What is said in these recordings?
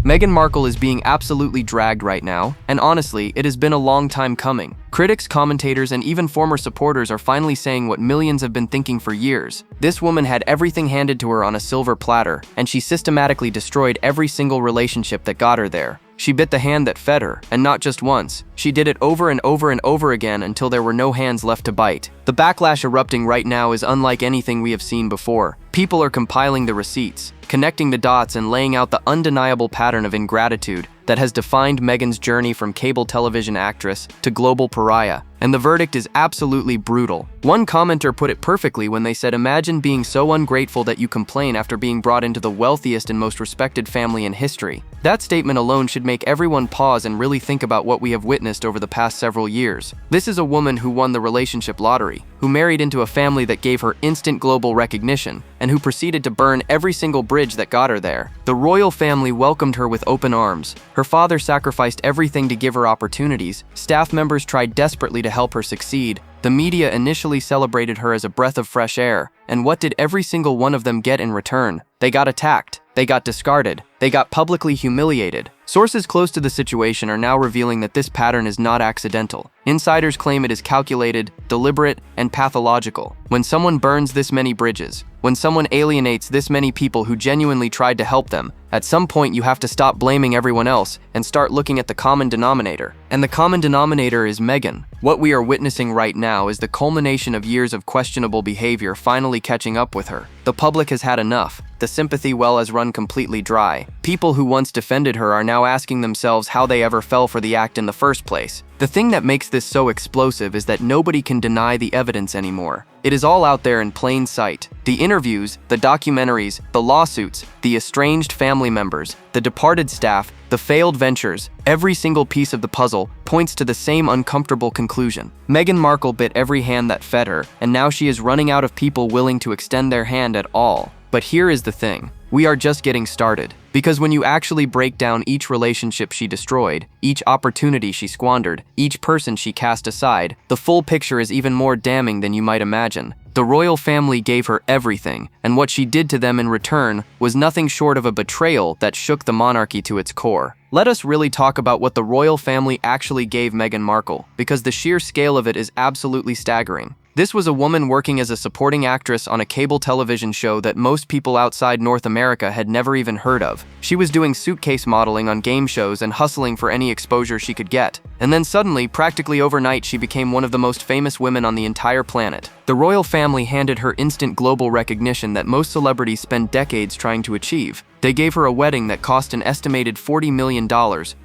Meghan Markle is being absolutely dragged right now, and honestly, it has been a long time coming. Critics, commentators, and even former supporters are finally saying what millions have been thinking for years. This woman had everything handed to her on a silver platter, and she systematically destroyed every single relationship that got her there. She bit the hand that fed her, and not just once. She did it over and over and over again until there were no hands left to bite. The backlash erupting right now is unlike anything we have seen before. People are compiling the receipts, connecting the dots, and laying out the undeniable pattern of ingratitude that has defined Meghan's journey from cable television actress to global pariah. And the verdict is absolutely brutal. One commenter put it perfectly when they said, "Imagine being so ungrateful that you complain after being brought into the wealthiest and most respected family in history." That statement alone should make everyone pause and really think about what we have witnessed over the past several years. This is a woman who won the relationship lottery, who married into a family that gave her instant global recognition, and who proceeded to burn every single bridge that got her there. The royal family welcomed her with open arms. Her father sacrificed everything to give her opportunities. Staff members tried desperately to help her succeed. The media initially celebrated her as a breath of fresh air, and what did every single one of them get in return? They got attacked. They got discarded. They got publicly humiliated. Sources close to the situation are now revealing that this pattern is not accidental. Insiders claim it is calculated, deliberate, and pathological. When someone burns this many bridges, when someone alienates this many people who genuinely tried to help them, at some point you have to stop blaming everyone else and start looking at the common denominator. And the common denominator is Meghan. What we are witnessing right now is the culmination of years of questionable behavior finally catching up with her. The public has had enough. The sympathy well has run completely dry. People who once defended her are now asking themselves how they ever fell for the act in the first place. The thing that makes this so explosive is that nobody can deny the evidence anymore. It is all out there in plain sight. The interviews, the documentaries, the lawsuits, the estranged family members, the departed staff, the failed ventures, every single piece of the puzzle points to the same uncomfortable conclusion. Meghan Markle bit every hand that fed her, and now she is running out of people willing to extend their hand at all. But here is the thing. We are just getting started. Because when you actually break down each relationship she destroyed, each opportunity she squandered, each person she cast aside, the full picture is even more damning than you might imagine. The royal family gave her everything, and what she did to them in return was nothing short of a betrayal that shook the monarchy to its core. Let us really talk about what the royal family actually gave Meghan Markle, because the sheer scale of it is absolutely staggering. This was a woman working as a supporting actress on a cable television show that most people outside North America had never even heard of. She was doing suitcase modeling on game shows and hustling for any exposure she could get. And then suddenly, practically overnight, she became one of the most famous women on the entire planet. The royal family handed her instant global recognition that most celebrities spend decades trying to achieve. They gave her a wedding that cost an estimated $40 million,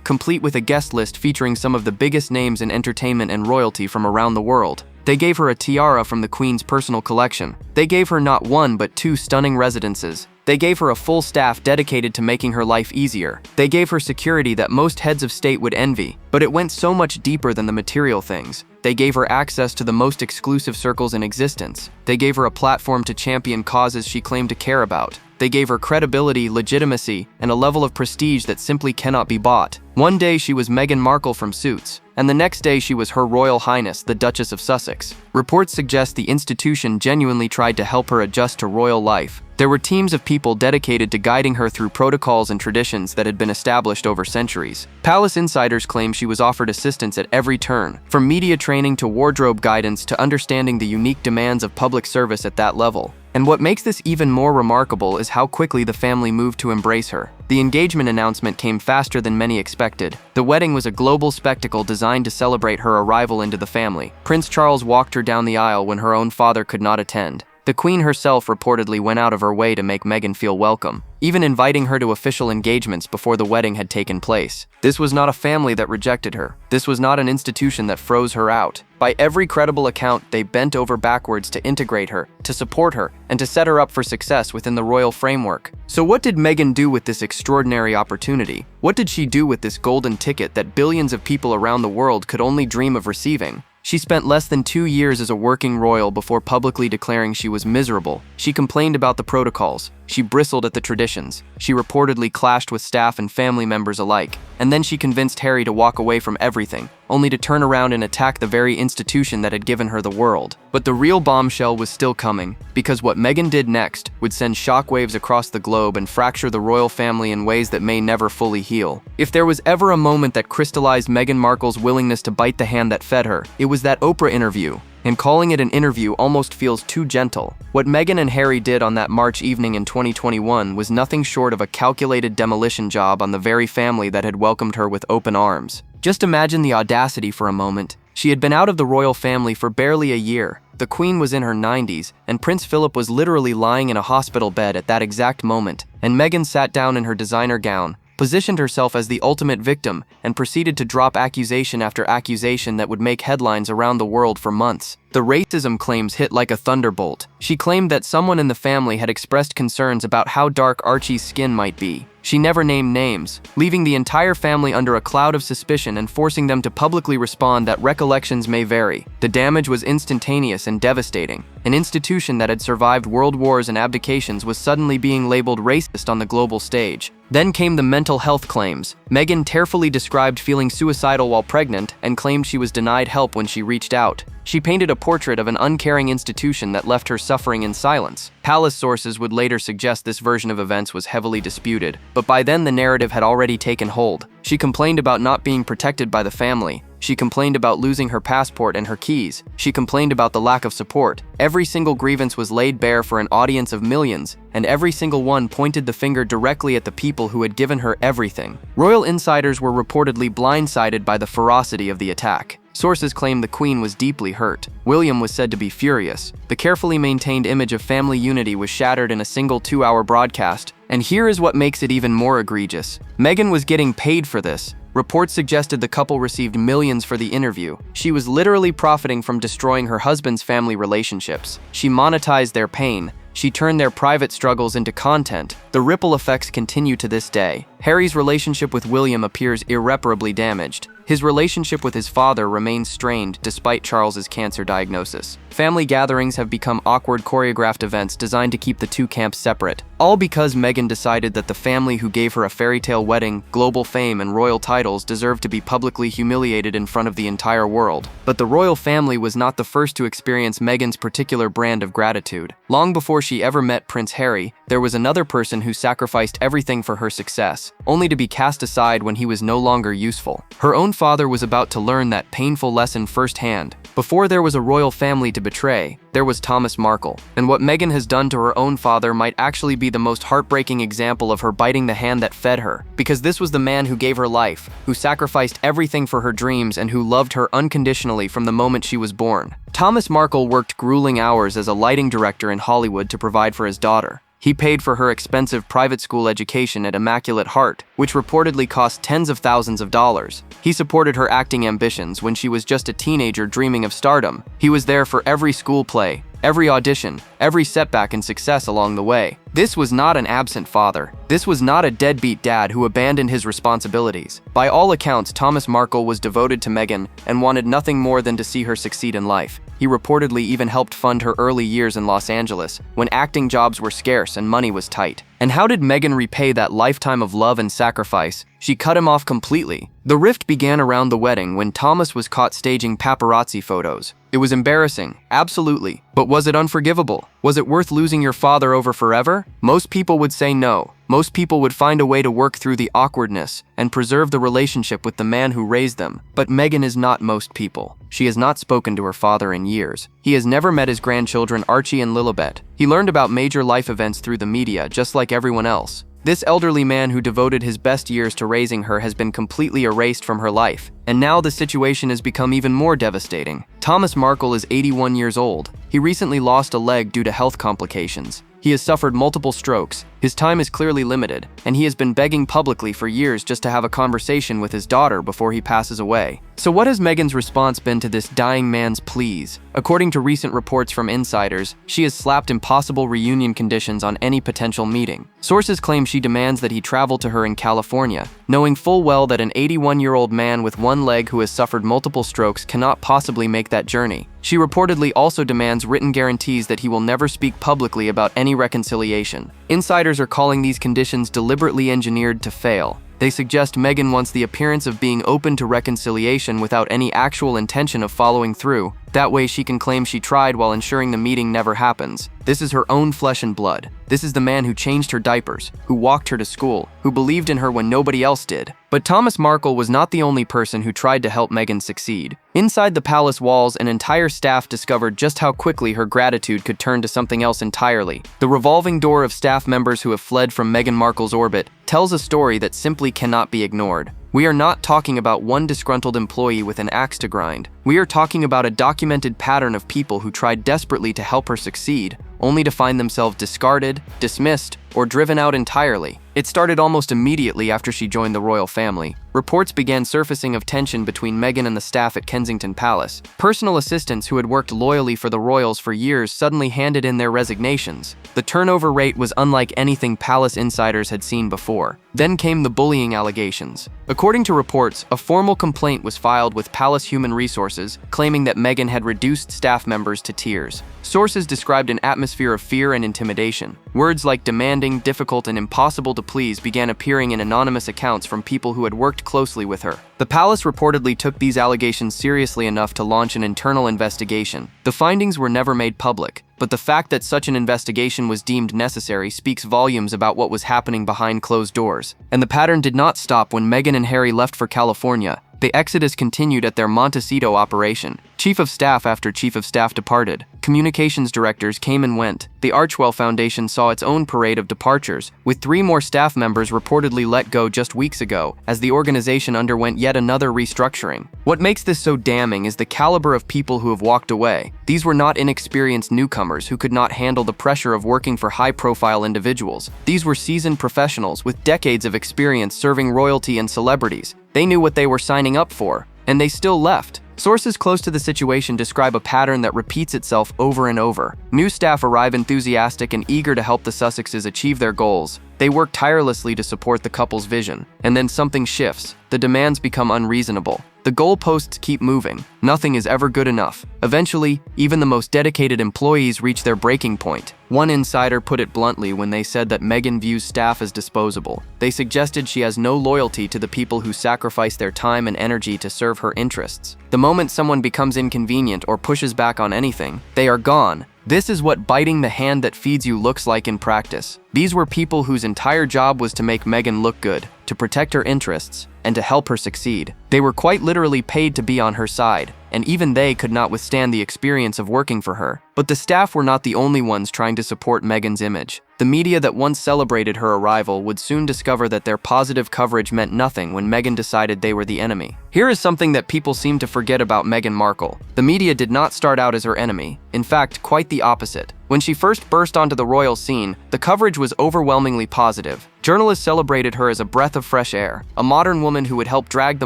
complete with a guest list featuring some of the biggest names in entertainment and royalty from around the world. They gave her a tiara from the Queen's personal collection. They gave her not one but two stunning residences. They gave her a full staff dedicated to making her life easier. They gave her security that most heads of state would envy, but it went so much deeper than the material things. They gave her access to the most exclusive circles in existence. They gave her a platform to champion causes she claimed to care about. They gave her credibility, legitimacy, and a level of prestige that simply cannot be bought. One day she was Meghan Markle from Suits, and the next day she was Her Royal Highness, the Duchess of Sussex. Reports suggest the institution genuinely tried to help her adjust to royal life. There were teams of people dedicated to guiding her through protocols and traditions that had been established over centuries. Palace insiders claim she was offered assistance at every turn, from media training to wardrobe guidance to understanding the unique demands of public service at that level. And what makes this even more remarkable is how quickly the family moved to embrace her. The engagement announcement came faster than many expected. The wedding was a global spectacle designed to celebrate her arrival into the family. Prince Charles walked her down the aisle when her own father could not attend. The Queen herself reportedly went out of her way to make Meghan feel welcome, even inviting her to official engagements before the wedding had taken place. This was not a family that rejected her. This was not an institution that froze her out. By every credible account, they bent over backwards to integrate her, to support her, and to set her up for success within the royal framework. So what did Meghan do with this extraordinary opportunity? What did she do with this golden ticket that billions of people around the world could only dream of receiving? She spent less than 2 years as a working royal before publicly declaring she was miserable. She complained about the protocols, She bristled at the traditions. She reportedly clashed with staff and family members alike. And then she convinced Harry to walk away from everything, only to turn around and attack the very institution that had given her the world. But the real bombshell was still coming, because what Meghan did next would send shockwaves across the globe and fracture the royal family in ways that may never fully heal. If there was ever a moment that crystallized Meghan Markle's willingness to bite the hand that fed her, it was that Oprah interview. And calling it an interview almost feels too gentle. What Meghan and Harry did on that March evening in 2021 was nothing short of a calculated demolition job on the very family that had welcomed her with open arms. Just imagine the audacity for a moment. She had been out of the royal family for barely a year. The Queen was in her 90s, and Prince Philip was literally lying in a hospital bed at that exact moment. And Meghan sat down in her designer gown, positioned herself as the ultimate victim, and proceeded to drop accusation after accusation that would make headlines around the world for months. The racism claims hit like a thunderbolt. She claimed that someone in the family had expressed concerns about how dark Archie's skin might be. She never named names, leaving the entire family under a cloud of suspicion and forcing them to publicly respond that recollections may vary. The damage was instantaneous and devastating. An institution that had survived world wars and abdications was suddenly being labeled racist on the global stage. Then came the mental health claims. Meghan tearfully described feeling suicidal while pregnant and claimed she was denied help when she reached out. She painted a portrait of an uncaring institution that left her suffering in silence. Palace sources would later suggest this version of events was heavily disputed, but by then the narrative had already taken hold. She complained about not being protected by the family. She complained about losing her passport and her keys. She complained about the lack of support. Every single grievance was laid bare for an audience of millions, and every single one pointed the finger directly at the people who had given her everything. Royal insiders were reportedly blindsided by the ferocity of the attack. Sources claim the Queen was deeply hurt. William was said to be furious. The carefully maintained image of family unity was shattered in a single 2-hour broadcast. And here is what makes it even more egregious. Meghan was getting paid for this. Reports suggested the couple received millions for the interview. She was literally profiting from destroying her husband's family relationships. She monetized their pain. She turned their private struggles into content. The ripple effects continue to this day. Harry's relationship with William appears irreparably damaged. His relationship with his father remains strained despite Charles's cancer diagnosis. Family gatherings have become awkward choreographed events designed to keep the two camps separate. All because Meghan decided that the family who gave her a fairy tale wedding, global fame, and royal titles deserved to be publicly humiliated in front of the entire world. But the royal family was not the first to experience Meghan's particular brand of gratitude. Long before she ever met Prince Harry, there was another person who sacrificed everything for her success, only to be cast aside when he was no longer useful. Her own father was about to learn that painful lesson firsthand. Before there was a royal family to betray, there was Thomas Markle. And what Meghan has done to her own father might actually be the most heartbreaking example of her biting the hand that fed her. Because this was the man who gave her life, who sacrificed everything for her dreams, and who loved her unconditionally from the moment she was born. Thomas Markle worked grueling hours as a lighting director in Hollywood to provide for his daughter. He paid for her expensive private school education at Immaculate Heart, which reportedly cost tens of thousands of dollars. He supported her acting ambitions when she was just a teenager dreaming of stardom. He was there for every school play, every audition, every setback and success along the way. This was not an absent father. This was not a deadbeat dad who abandoned his responsibilities. By all accounts, Thomas Markle was devoted to Meghan and wanted nothing more than to see her succeed in life. He reportedly even helped fund her early years in Los Angeles, when acting jobs were scarce and money was tight. And how did Meghan repay that lifetime of love and sacrifice? She cut him off completely. The rift began around the wedding when Thomas was caught staging paparazzi photos. It was embarrassing, absolutely. But was it unforgivable? Was it worth losing your father over forever? Most people would say no. Most people would find a way to work through the awkwardness and preserve the relationship with the man who raised them. But Meghan is not most people. She has not spoken to her father in years. He has never met his grandchildren Archie and Lilibet. He learned about major life events through the media, just like everyone else. This elderly man who devoted his best years to raising her has been completely erased from her life. And now the situation has become even more devastating. Thomas Markle is 81 years old. He recently lost a leg due to health complications. He has suffered multiple strokes, his time is clearly limited, and he has been begging publicly for years just to have a conversation with his daughter before he passes away. So what has Meghan's response been to this dying man's pleas? According to recent reports from insiders, she has slapped impossible reunion conditions on any potential meeting. Sources claim she demands that he travel to her in California, knowing full well that an 81-year-old man with one leg who has suffered multiple strokes cannot possibly make that journey. She reportedly also demands written guarantees that he will never speak publicly about any reconciliation. Insiders are calling these conditions deliberately engineered to fail. They suggest Meghan wants the appearance of being open to reconciliation without any actual intention of following through. That way she can claim she tried while ensuring the meeting never happens. This is her own flesh and blood. This is the man who changed her diapers, who walked her to school, who believed in her when nobody else did. But Thomas Markle was not the only person who tried to help Meghan succeed. Inside the palace walls, an entire staff discovered just how quickly her gratitude could turn to something else entirely. The revolving door of staff members who have fled from Meghan Markle's orbit tells a story that simply cannot be ignored. We are not talking about one disgruntled employee with an axe to grind. We are talking about a documented pattern of people who tried desperately to help her succeed, only to find themselves discarded, dismissed, or driven out entirely. It started almost immediately after she joined the royal family. Reports began surfacing of tension between Meghan and the staff at Kensington Palace. Personal assistants who had worked loyally for the royals for years suddenly handed in their resignations. The turnover rate was unlike anything palace insiders had seen before. Then came the bullying allegations. According to reports, a formal complaint was filed with Palace Human Resources, claiming that Meghan had reduced staff members to tears. Sources described an atmosphere of fear and intimidation. Words like demanding, difficult, and impossible to please began appearing in anonymous accounts from people who had worked closely with her. The palace reportedly took these allegations seriously enough to launch an internal investigation. The findings were never made public, but the fact that such an investigation was deemed necessary speaks volumes about what was happening behind closed doors. And the pattern did not stop when Meghan and Harry left for California. The exodus continued at their Montecito operation. Chief of Staff after Chief of Staff departed. Communications directors came and went. The Archwell Foundation saw its own parade of departures, with 3 more staff members reportedly let go just weeks ago, as the organization underwent yet another restructuring. What makes this so damning is the caliber of people who have walked away. These were not inexperienced newcomers who could not handle the pressure of working for high-profile individuals. These were seasoned professionals with decades of experience serving royalty and celebrities. They knew what they were signing up for, and they still left. Sources close to the situation describe a pattern that repeats itself over and over. New staff arrive enthusiastic and eager to help the Sussexes achieve their goals. They work tirelessly to support the couple's vision, and then something shifts. The demands become unreasonable. The goalposts keep moving. Nothing is ever good enough. Eventually, even the most dedicated employees reach their breaking point. One insider put it bluntly when they said that Meghan views staff as disposable. They suggested she has no loyalty to the people who sacrifice their time and energy to serve her interests. The moment someone becomes inconvenient or pushes back on anything, they are gone. This is what biting the hand that feeds you looks like in practice. These were people whose entire job was to make Meghan look good, to protect her interests, and to help her succeed. They were quite literally paid to be on her side, and even they could not withstand the experience of working for her. But the staff were not the only ones trying to support Meghan's image. The media that once celebrated her arrival would soon discover that their positive coverage meant nothing when Meghan decided they were the enemy. Here is something that people seem to forget about Meghan Markle. The media did not start out as her enemy. In fact, quite the opposite. When she first burst onto the royal scene, the coverage was overwhelmingly positive. Journalists celebrated her as a breath of fresh air, a modern woman who would help drag the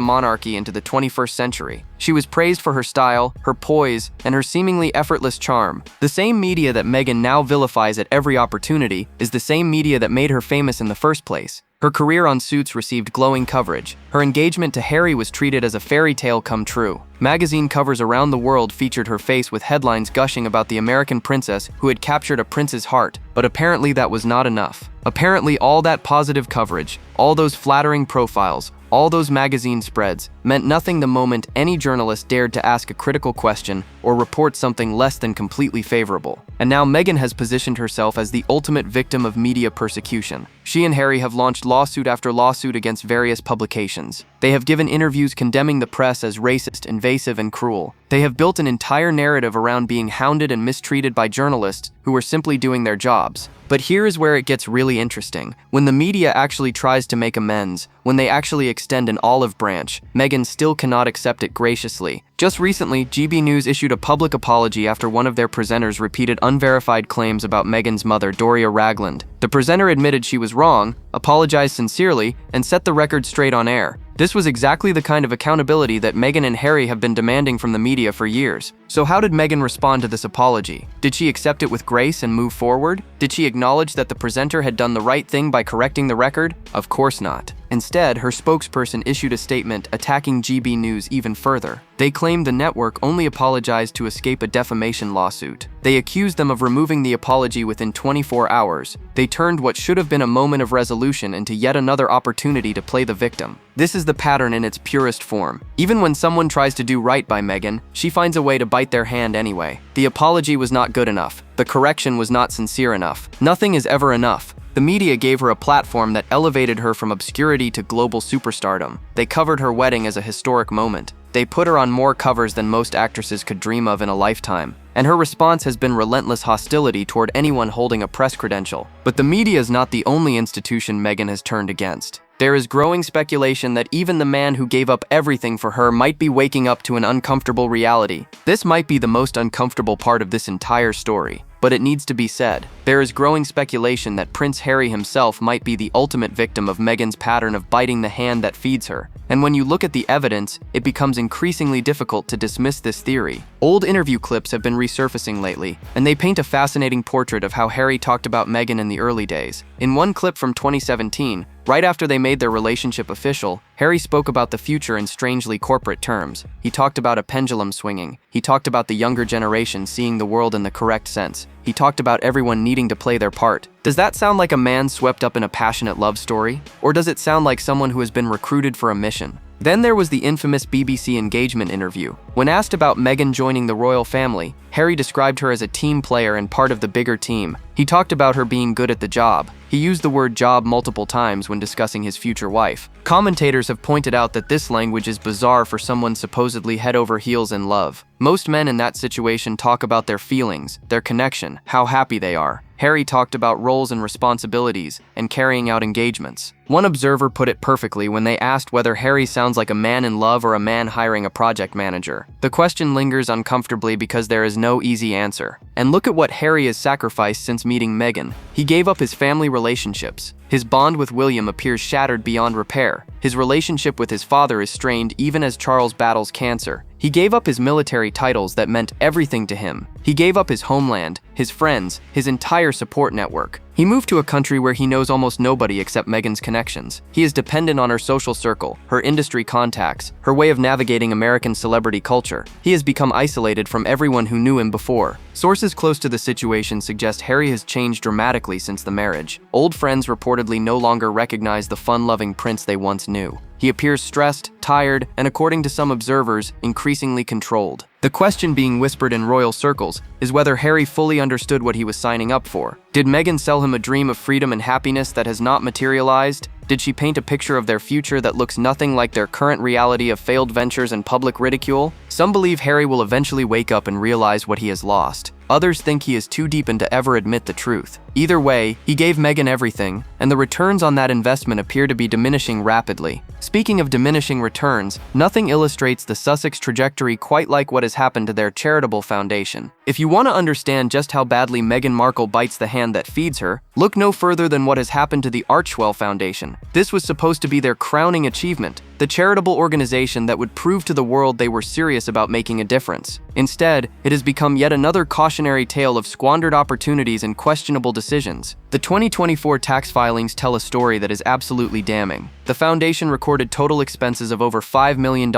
monarchy into the 21st century. She was praised for her style, her poise, and her seemingly effortless charm. The same media that Meghan now vilifies at every opportunity is the same media that made her famous in the first place. Her career on Suits received glowing coverage. Her engagement to Harry was treated as a fairy tale come true. Magazine covers around the world featured her face with headlines gushing about the American princess who had captured a prince's heart, but apparently that was not enough. Apparently all that positive coverage, all those flattering profiles, all those magazine spreads meant nothing the moment any journalist dared to ask a critical question or report something less than completely favorable. And now Meghan has positioned herself as the ultimate victim of media persecution. She and Harry have launched lawsuit after lawsuit against various publications. They have given interviews condemning the press as racist, invasive, and cruel. They have built an entire narrative around being hounded and mistreated by journalists who were simply doing their jobs. But here is where it gets really interesting. When the media actually tries to make amends, when they actually extend an olive branch, Meghan still cannot accept it graciously. Just recently, GB News issued a public apology after one of their presenters repeated unverified claims about Meghan's mother, Doria Ragland. The presenter admitted she was wrong, apologized sincerely, and set the record straight on air. This was exactly the kind of accountability that Meghan and Harry have been demanding from the media for years. So how did Meghan respond to this apology? Did she accept it with grace and move forward? Did she acknowledge that the presenter had done the right thing by correcting the record? Of course not. Instead, her spokesperson issued a statement attacking GB News even further. They claimed the network only apologized to escape a defamation lawsuit. They accused them of removing the apology within 24 hours. They turned what should have been a moment of resolution into yet another opportunity to play the victim. This is the pattern in its purest form. Even when someone tries to do right by Meghan, she finds a way to bite their hand anyway. The apology was not good enough. The correction was not sincere enough. Nothing is ever enough. The media gave her a platform that elevated her from obscurity to global superstardom. They covered her wedding as a historic moment. They put her on more covers than most actresses could dream of in a lifetime. And her response has been relentless hostility toward anyone holding a press credential. But the media is not the only institution Meghan has turned against. There is growing speculation that even the man who gave up everything for her might be waking up to an uncomfortable reality. This might be the most uncomfortable part of this entire story, but it needs to be said. There is growing speculation that Prince Harry himself might be the ultimate victim of Meghan's pattern of biting the hand that feeds her. And when you look at the evidence, it becomes increasingly difficult to dismiss this theory. Old interview clips have been resurfacing lately, and they paint a fascinating portrait of how Harry talked about Meghan in the early days. In one clip from 2017, right after they made their relationship official, Harry spoke about the future in strangely corporate terms. He talked about a pendulum swinging. He talked about the younger generation seeing the world in the correct sense. He talked about everyone needing to play their part. Does that sound like a man swept up in a passionate love story? Or does it sound like someone who has been recruited for a mission? Then there was the infamous BBC engagement interview. When asked about Meghan joining the royal family, Harry described her as a team player and part of the bigger team. He talked about her being good at the job. He used the word job multiple times when discussing his future wife. Commentators have pointed out that this language is bizarre for someone supposedly head over heels in love. Most men in that situation talk about their feelings, their connection, how happy they are. Harry talked about roles and responsibilities and carrying out engagements. One observer put it perfectly when they asked whether Harry sounds like a man in love or a man hiring a project manager. The question lingers uncomfortably because there is no easy answer. And look at what Harry has sacrificed since meeting Meghan. He gave up his family relationships. His bond with William appears shattered beyond repair. His relationship with his father is strained even as Charles battles cancer. He gave up his military titles that meant everything to him. He gave up his homeland, his friends, his entire support network. He moved to a country where he knows almost nobody except Meghan's connections. He is dependent on her social circle, her industry contacts, her way of navigating American celebrity culture. He has become isolated from everyone who knew him before. Sources close to the situation suggest Harry has changed dramatically since the marriage. Old friends reportedly no longer recognize the fun-loving prince they once knew. He appears stressed, tired, and according to some observers, increasingly controlled. The question being whispered in royal circles is whether Harry fully understood what he was signing up for. Did Meghan sell him a dream of freedom and happiness that has not materialized? Did she paint a picture of their future that looks nothing like their current reality of failed ventures and public ridicule? Some believe Harry will eventually wake up and realize what he has lost. Others think he is too deep in to ever admit the truth. Either way, he gave Meghan everything, and the returns on that investment appear to be diminishing rapidly. Speaking of diminishing returns, nothing illustrates the Sussex trajectory quite like what has happened to their charitable foundation. If you want to understand just how badly Meghan Markle bites the hand that feeds her, look no further than what has happened to the Archewell Foundation. This was supposed to be their crowning achievement, the charitable organization that would prove to the world they were serious about making a difference. Instead, it has become yet another cautionary tale of squandered opportunities and questionable decisions. The 2024 tax filings tell a story that is absolutely damning. The foundation recorded total expenses of over $5 million,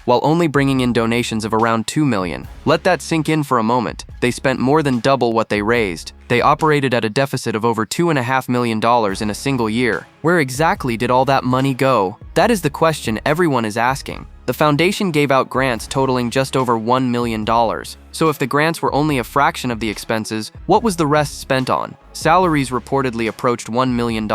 while only bringing in donations of around $2 million. Let that sink in for a moment. They spent more than double what they raised. They operated at a deficit of over $2.5 million in a single year. Where exactly did all that money go? That is the question everyone is asking. The foundation gave out grants totaling just over $1 million. So if the grants were only a fraction of the expenses, what was the rest spent on? Salaries reportedly approached $1 million.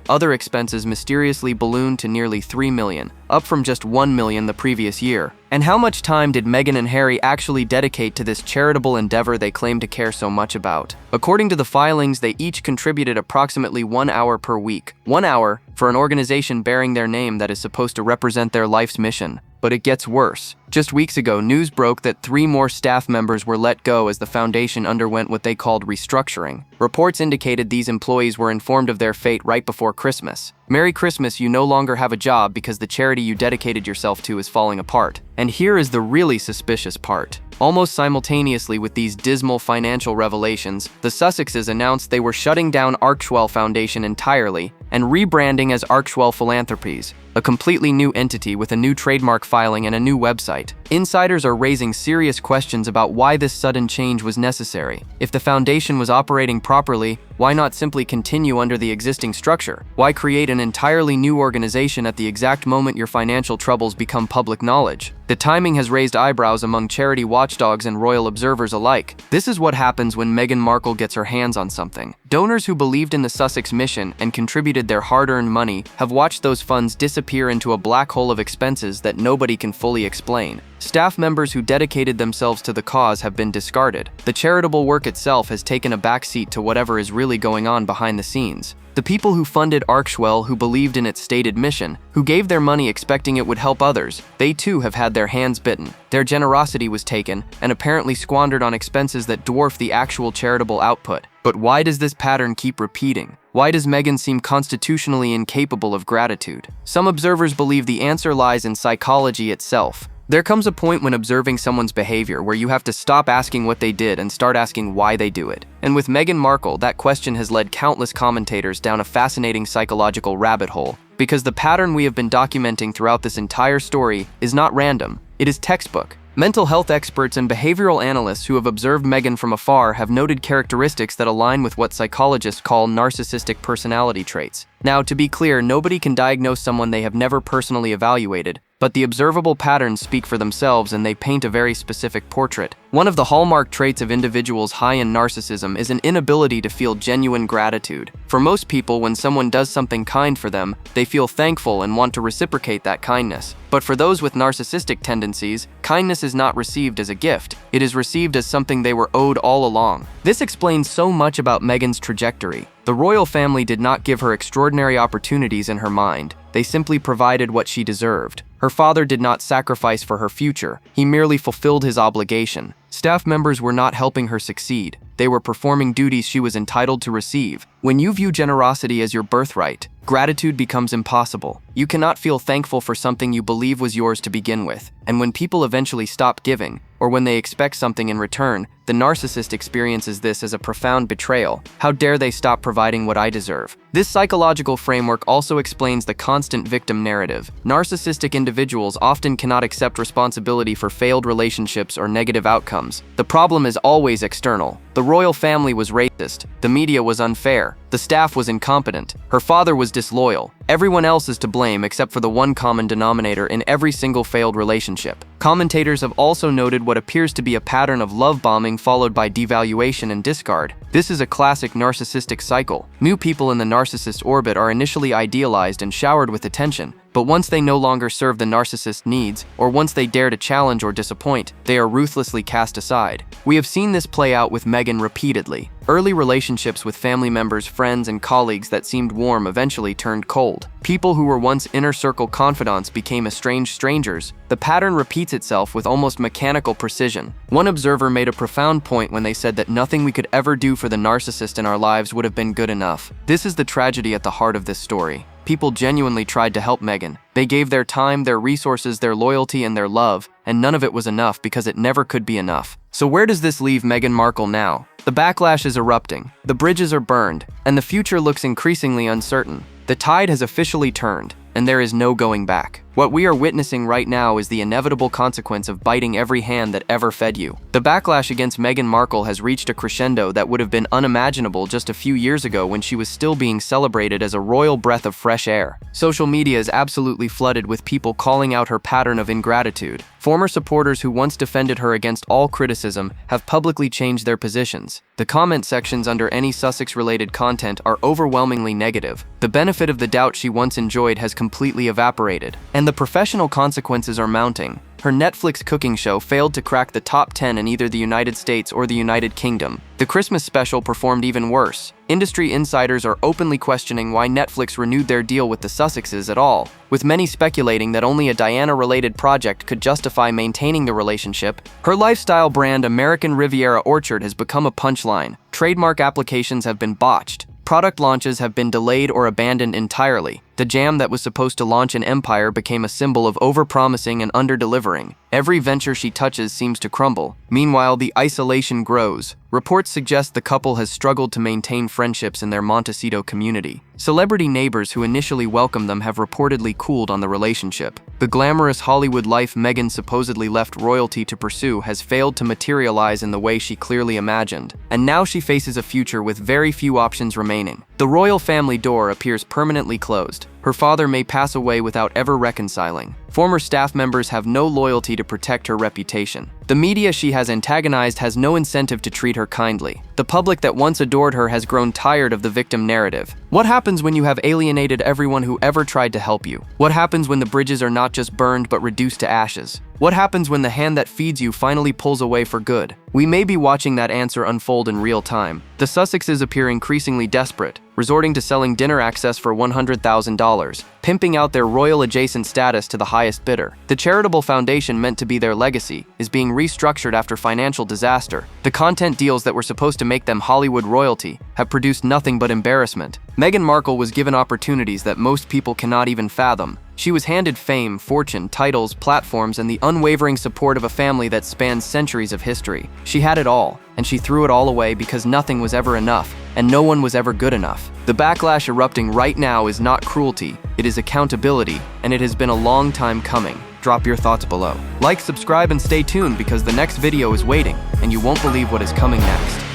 Other expenses mysteriously ballooned to nearly $3 million, up from just $1 million the previous year. And how much time did Meghan and Harry actually dedicate to this charitable endeavor they claim to care so much about? According to the filings, they each contributed approximately 1 hour per week. 1 hour for an organization bearing their name that is supposed to represent their life's mission. But it gets worse. Just weeks ago, news broke that 3 more staff members were let go as the foundation underwent what they called restructuring. Reports indicated these employees were informed of their fate right before Christmas. Merry Christmas, you no longer have a job because the charity you dedicated yourself to is falling apart. And here is the really suspicious part. Almost simultaneously with these dismal financial revelations, the Sussexes announced they were shutting down Archewell Foundation entirely and rebranding as Archewell Philanthropies, a completely new entity with a new trademark filing and a new website. Insiders are raising serious questions about why this sudden change was necessary. If the foundation was operating properly, why not simply continue under the existing structure? Why create an entirely new organization at the exact moment your financial troubles become public knowledge? The timing has raised eyebrows among charity watchdogs and royal observers alike. This is what happens when Meghan Markle gets her hands on something. Donors who believed in the Sussex mission and contributed their hard-earned money have watched those funds disappear into a black hole of expenses that nobody can fully explain. Staff members who dedicated themselves to the cause have been discarded. The charitable work itself has taken a backseat to whatever is really going on behind the scenes. The people who funded Archewell, who believed in its stated mission, who gave their money expecting it would help others, they too have had their hands bitten. Their generosity was taken and apparently squandered on expenses that dwarf the actual charitable output. But why does this pattern keep repeating? Why does Meghan seem constitutionally incapable of gratitude? Some observers believe the answer lies in psychology itself. There comes a point when observing someone's behavior where you have to stop asking what they did and start asking why they do it. And with Meghan Markle, that question has led countless commentators down a fascinating psychological rabbit hole. Because the pattern we have been documenting throughout this entire story is not random, it is textbook. Mental health experts and behavioral analysts who have observed Meghan from afar have noted characteristics that align with what psychologists call narcissistic personality traits. Now, to be clear, nobody can diagnose someone they have never personally evaluated, but the observable patterns speak for themselves and they paint a very specific portrait. One of the hallmark traits of individuals high in narcissism is an inability to feel genuine gratitude. For most people, when someone does something kind for them, they feel thankful and want to reciprocate that kindness. But for those with narcissistic tendencies, kindness is not received as a gift. It is received as something they were owed all along. This explains so much about Meghan's trajectory. The royal family did not give her extraordinary opportunities in her mind. They simply provided what she deserved. Her father did not sacrifice for her future. He merely fulfilled his obligation. Staff members were not helping her succeed. They were performing duties she was entitled to receive. When you view generosity as your birthright, gratitude becomes impossible. You cannot feel thankful for something you believe was yours to begin with. And when people eventually stop giving, or when they expect something in return, the narcissist experiences this as a profound betrayal. How dare they stop providing what I deserve? This psychological framework also explains the constant victim narrative. Narcissistic individuals often cannot accept responsibility for failed relationships or negative outcomes. The problem is always external. The royal family was racist. The media was unfair. The staff was incompetent. Her father was disloyal. Everyone else is to blame except for the one common denominator in every single failed relationship. Commentators have also noted what appears to be a pattern of love bombing followed by devaluation and discard. This is a classic narcissistic cycle. New people in the narcissist orbit are initially idealized and showered with attention, but once they no longer serve the narcissist's needs, or once they dare to challenge or disappoint, they are ruthlessly cast aside. We have seen this play out with Meghan repeatedly. Early relationships with family members, friends, and colleagues that seemed warm eventually turned cold. People who were once inner circle confidants became estranged strangers. The pattern repeats itself with almost mechanical precision. One observer made a profound point when they said that nothing we could ever do for the narcissist in our lives would have been good enough. This is the tragedy at the heart of this story. People genuinely tried to help Meghan. They gave their time, their resources, their loyalty, and their love, and none of it was enough because it never could be enough. So where does this leave Meghan Markle now? The backlash is erupting, the bridges are burned, and the future looks increasingly uncertain. The tide has officially turned, and there is no going back. What we are witnessing right now is the inevitable consequence of biting every hand that ever fed you. The backlash against Meghan Markle has reached a crescendo that would have been unimaginable just a few years ago when she was still being celebrated as a royal breath of fresh air. Social media is absolutely flooded with people calling out her pattern of ingratitude. Former supporters who once defended her against all criticism have publicly changed their positions. The comment sections under any Sussex-related content are overwhelmingly negative. The benefit of the doubt she once enjoyed has completely evaporated, and the professional consequences are mounting. Her Netflix cooking show failed to crack the top 10 in either the United States or the United Kingdom. The Christmas special performed even worse. Industry insiders are openly questioning why Netflix renewed their deal with the Sussexes at all, with many speculating that only a Diana-related project could justify maintaining the relationship. Her lifestyle brand American Riviera Orchard has become a punchline. Trademark applications have been botched. Product launches have been delayed or abandoned entirely. The jam that was supposed to launch an empire became a symbol of overpromising and underdelivering. Every venture she touches seems to crumble. Meanwhile, the isolation grows. Reports suggest the couple has struggled to maintain friendships in their Montecito community. Celebrity neighbors who initially welcomed them have reportedly cooled on the relationship. The glamorous Hollywood life Meghan supposedly left royalty to pursue has failed to materialize in the way she clearly imagined, and now she faces a future with very few options remaining. The royal family door appears permanently closed. Her father may pass away without ever reconciling. Former staff members have no loyalty to protect her reputation. The media she has antagonized has no incentive to treat her kindly. The public that once adored her has grown tired of the victim narrative. What happens when you have alienated everyone who ever tried to help you? What happens when the bridges are not just burned but reduced to ashes? What happens when the hand that feeds you finally pulls away for good? We may be watching that answer unfold in real time. The Sussexes appear increasingly desperate, resorting to selling dinner access for $100,000, pimping out their royal-adjacent status to the highest bidder. The charitable foundation meant to be their legacy is being restructured after financial disaster. The content deals that were supposed to make them Hollywood royalty have produced nothing but embarrassment. Meghan Markle was given opportunities that most people cannot even fathom. She was handed fame, fortune, titles, platforms, and the unwavering support of a family that spans centuries of history. She had it all, and she threw it all away because nothing was ever enough, and no one was ever good enough. The backlash erupting right now is not cruelty, it is accountability, and it has been a long time coming. Drop your thoughts below. Like, subscribe, and stay tuned because the next video is waiting, and you won't believe what is coming next.